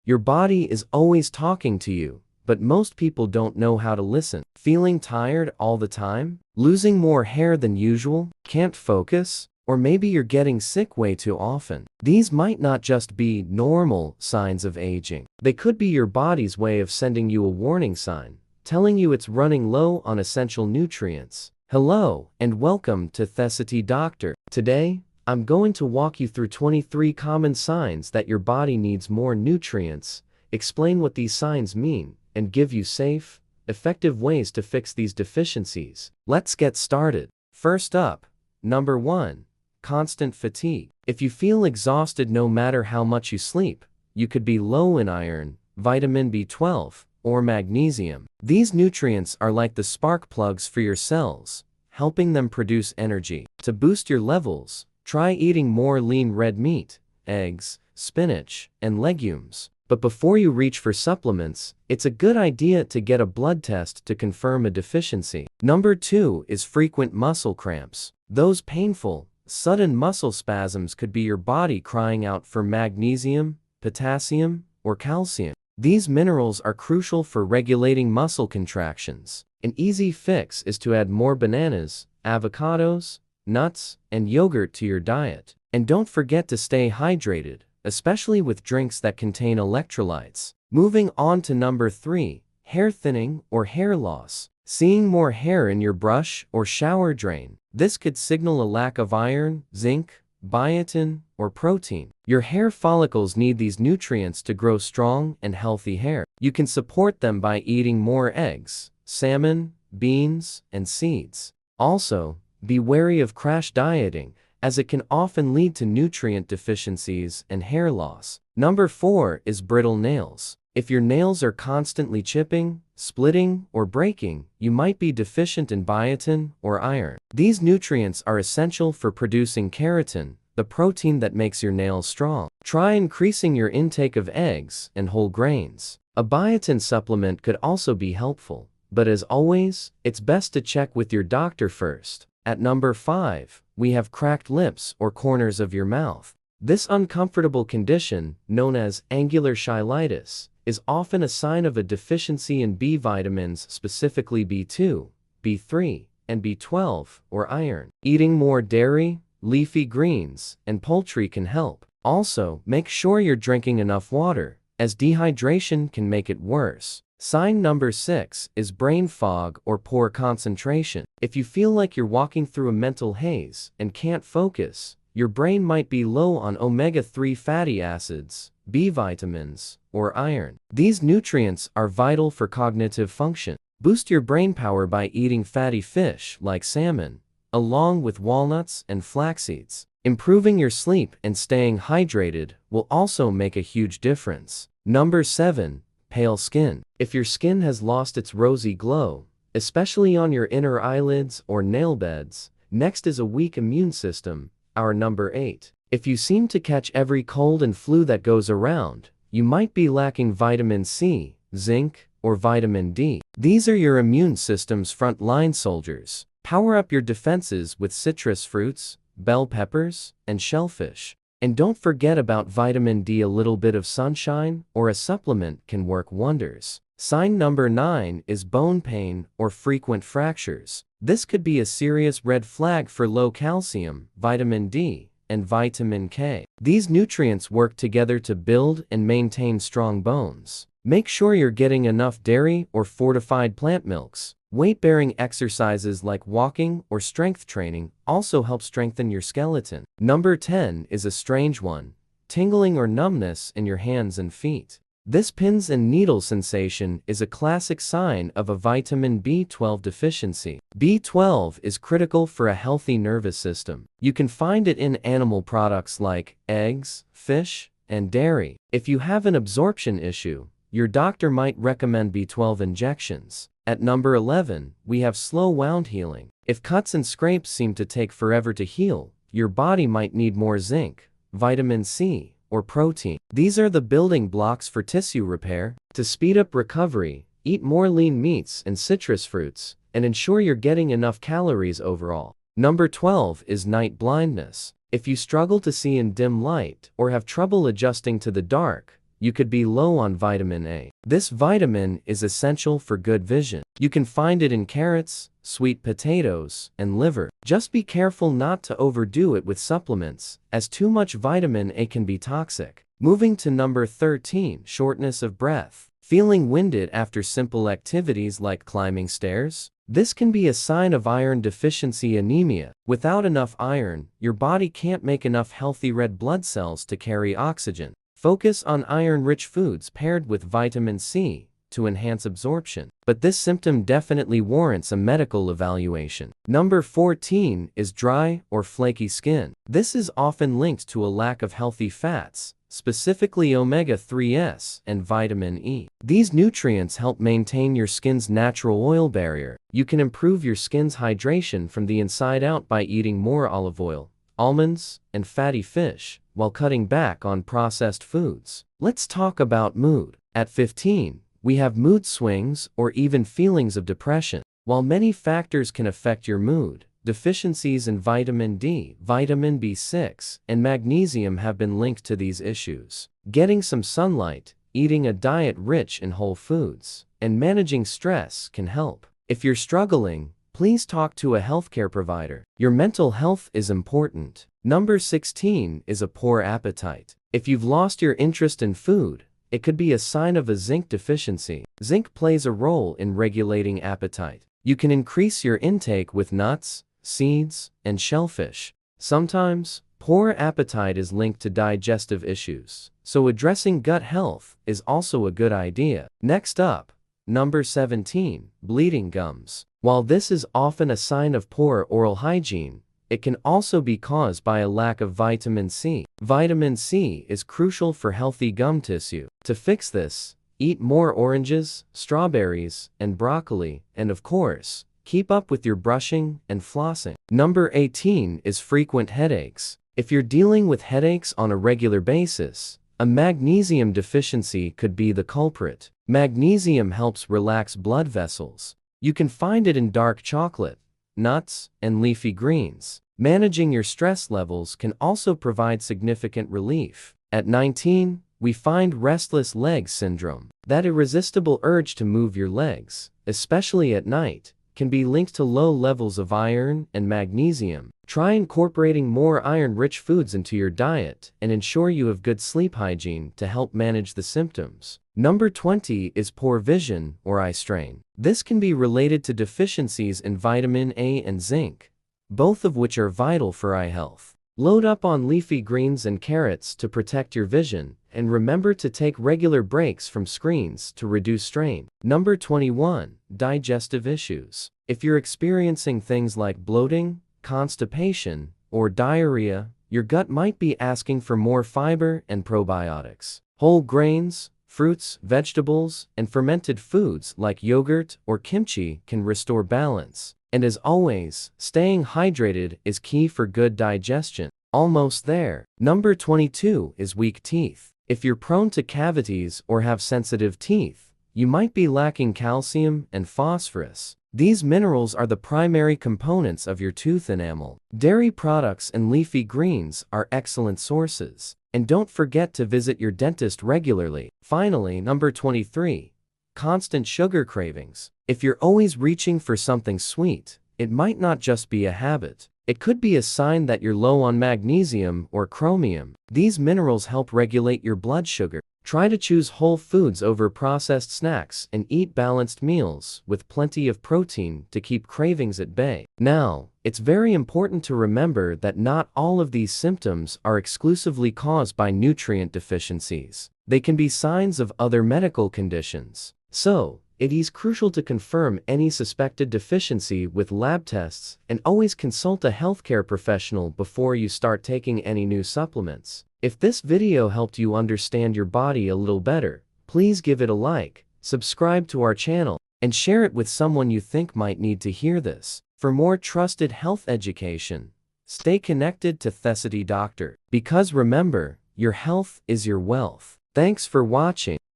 Your body is always talking to you, but most people don't know how to listen. Feeling tired all the time? Losing more hair than usual? Can't focus? Or maybe you're getting sick way too often. These might not just be normal signs of aging. They could be your body's way of sending you a warning sign, telling you it's running low on essential nutrients. Hello, and welcome to TheCityDoctor. Today, I'm going to walk you through 23 common signs that your body needs more nutrients, explain what these signs mean, and give you safe, effective ways to fix these deficiencies. Let's get started. First up, number 1. Constant fatigue. If you feel exhausted no matter how much you sleep, you could be low in iron, vitamin B12, or magnesium. These nutrients are like the spark plugs for your cells, helping them produce energy. To boost your levels, try eating more lean red meat, eggs, spinach, and legumes. But before you reach for supplements, it's a good idea to get a blood test to confirm a deficiency. Number 2 is frequent muscle cramps. Those painful, sudden muscle spasms could be your body crying out for magnesium, potassium, or calcium. These minerals are crucial for regulating muscle contractions. An easy fix is to add more bananas, avocados, nuts, and yogurt to your diet. And don't forget to stay hydrated, especially with drinks that contain electrolytes. Moving on to number 3, hair thinning or hair loss. Seeing more hair in your brush or shower drain. This could signal a lack of iron, zinc, biotin, or protein. Your hair follicles need these nutrients to grow strong and healthy hair. You can support them by eating more eggs, salmon, beans, and seeds. Also, be wary of crash dieting, as it can often lead to nutrient deficiencies and hair loss. Number 4 is brittle nails. If your nails are constantly chipping, splitting, or breaking, you might be deficient in biotin or iron. These nutrients are essential for producing keratin, the protein that makes your nails strong. Try increasing your intake of eggs and whole grains. A biotin supplement could also be helpful, but as always, it's best to check with your doctor first. At number 5, we have cracked lips or corners of your mouth. This uncomfortable condition, known as angular cheilitis, is often a sign of a deficiency in B vitamins, specifically B2, B3, and B12, or iron. Eating more dairy, leafy greens, and poultry can help. Also, make sure you're drinking enough water, as dehydration can make it worse. Sign number 6 is brain fog or poor concentration. If you feel like you're walking through a mental haze and can't focus, your brain might be low on omega-3 fatty acids, B vitamins, or iron. These nutrients are vital for cognitive function. Boost your brain power by eating fatty fish like salmon, along with walnuts and flax seeds. Improving your sleep and staying hydrated will also make a huge difference. Number 7. Pale skin. If your skin has lost its rosy glow, especially on your inner eyelids or nail beds, next is a weak immune system, our number 8. If you seem to catch every cold and flu that goes around, you might be lacking vitamin C, zinc, or vitamin D. These are your immune system's frontline soldiers. Power up your defenses with citrus fruits, bell peppers, and shellfish. And don't forget about vitamin D. A little bit of sunshine or a supplement can work wonders. Sign number 9 is bone pain or frequent fractures. This could be a serious red flag for low calcium, vitamin D, and vitamin K. These nutrients work together to build and maintain strong bones. Make sure you're getting enough dairy or fortified plant milks. Weight-bearing exercises like walking or strength training also help strengthen your skeleton. Number 10 is a strange one: tingling or numbness in your hands and feet. This pins and needles sensation is a classic sign of a vitamin B12 deficiency. B12 is critical for a healthy nervous system. You can find it in animal products like eggs, fish, and dairy. If you have an absorption issue, your doctor might recommend B12 injections. At number 11, we have slow wound healing. If cuts and scrapes seem to take forever to heal, your body might need more zinc, vitamin C, or protein. These are the building blocks for tissue repair. To speed up recovery, eat more lean meats and citrus fruits, and ensure you're getting enough calories overall. Number 12 is night blindness. If you struggle to see in dim light or have trouble adjusting to the dark, you could be low on vitamin A. This vitamin is essential for good vision. You can find it in carrots, sweet potatoes, and liver. Just be careful not to overdo it with supplements, as too much vitamin A can be toxic. Moving to number 13, shortness of breath. Feeling winded after simple activities like climbing stairs? This can be a sign of iron deficiency anemia. Without enough iron, your body can't make enough healthy red blood cells to carry oxygen. Focus on iron-rich foods paired with vitamin C to enhance absorption. But this symptom definitely warrants a medical evaluation. Number 14 is dry or flaky skin. This is often linked to a lack of healthy fats, specifically omega-3s and vitamin E. These nutrients help maintain your skin's natural oil barrier. You can improve your skin's hydration from the inside out by eating more olive oil, almonds, and fatty fish, while cutting back on processed foods. Let's talk about mood. At 15, we have mood swings or even feelings of depression. While many factors can affect your mood, deficiencies in vitamin D, vitamin B6, and magnesium have been linked to these issues. Getting some sunlight, eating a diet rich in whole foods, and managing stress can help. If you're struggling, please talk to a healthcare provider. Your mental health is important. Number 16 is a poor appetite. If you've lost your interest in food, it could be a sign of a zinc deficiency. Zinc plays a role in regulating appetite. You can increase your intake with nuts, seeds, and shellfish. Sometimes, poor appetite is linked to digestive issues, so addressing gut health is also a good idea. Next up, number 17, bleeding gums. While this is often a sign of poor oral hygiene, it can also be caused by a lack of vitamin C. Vitamin C is crucial for healthy gum tissue. To fix this, eat more oranges, strawberries, and broccoli, and of course, keep up with your brushing and flossing. Number 18 is frequent headaches. If you're dealing with headaches on a regular basis, a magnesium deficiency could be the culprit. Magnesium helps relax blood vessels. You can find it in dark chocolate, nuts, and leafy greens. Managing your stress levels can also provide significant relief. At 19, we find restless leg syndrome. That irresistible urge to move your legs, especially at night, can be linked to low levels of iron and magnesium. Try incorporating more iron-rich foods into your diet and ensure you have good sleep hygiene to help manage the symptoms. Number 20 is poor vision or eye strain. This can be related to deficiencies in vitamin A and zinc, both of which are vital for eye health. Load up on leafy greens and carrots to protect your vision, and remember to take regular breaks from screens to reduce strain. Number 21, digestive issues. If you're experiencing things like bloating, constipation, or diarrhea, your gut might be asking for more fiber and probiotics. Whole grains, fruits, vegetables, and fermented foods like yogurt or kimchi can restore balance. And as always, staying hydrated is key for good digestion. Almost there. Number 22 is weak teeth. If you're prone to cavities or have sensitive teeth, you might be lacking calcium and phosphorus. These minerals are the primary components of your tooth enamel. Dairy products and leafy greens are excellent sources. And don't forget to visit your dentist regularly. Finally, number 23. Constant sugar cravings. If you're always reaching for something sweet, it might not just be a habit. It could be a sign that you're low on magnesium or chromium. These minerals help regulate your blood sugar. Try to choose whole foods over processed snacks and eat balanced meals with plenty of protein to keep cravings at bay. Now, it's very important to remember that not all of these symptoms are exclusively caused by nutrient deficiencies. They can be signs of other medical conditions. So, it is crucial to confirm any suspected deficiency with lab tests and always consult a healthcare professional before you start taking any new supplements. If this video helped you understand your body a little better, please give it a like, subscribe to our channel, and share it with someone you think might need to hear this. For more trusted health education, stay connected to TheCityDoctor. Because remember, your health is your wealth. Thanks for watching.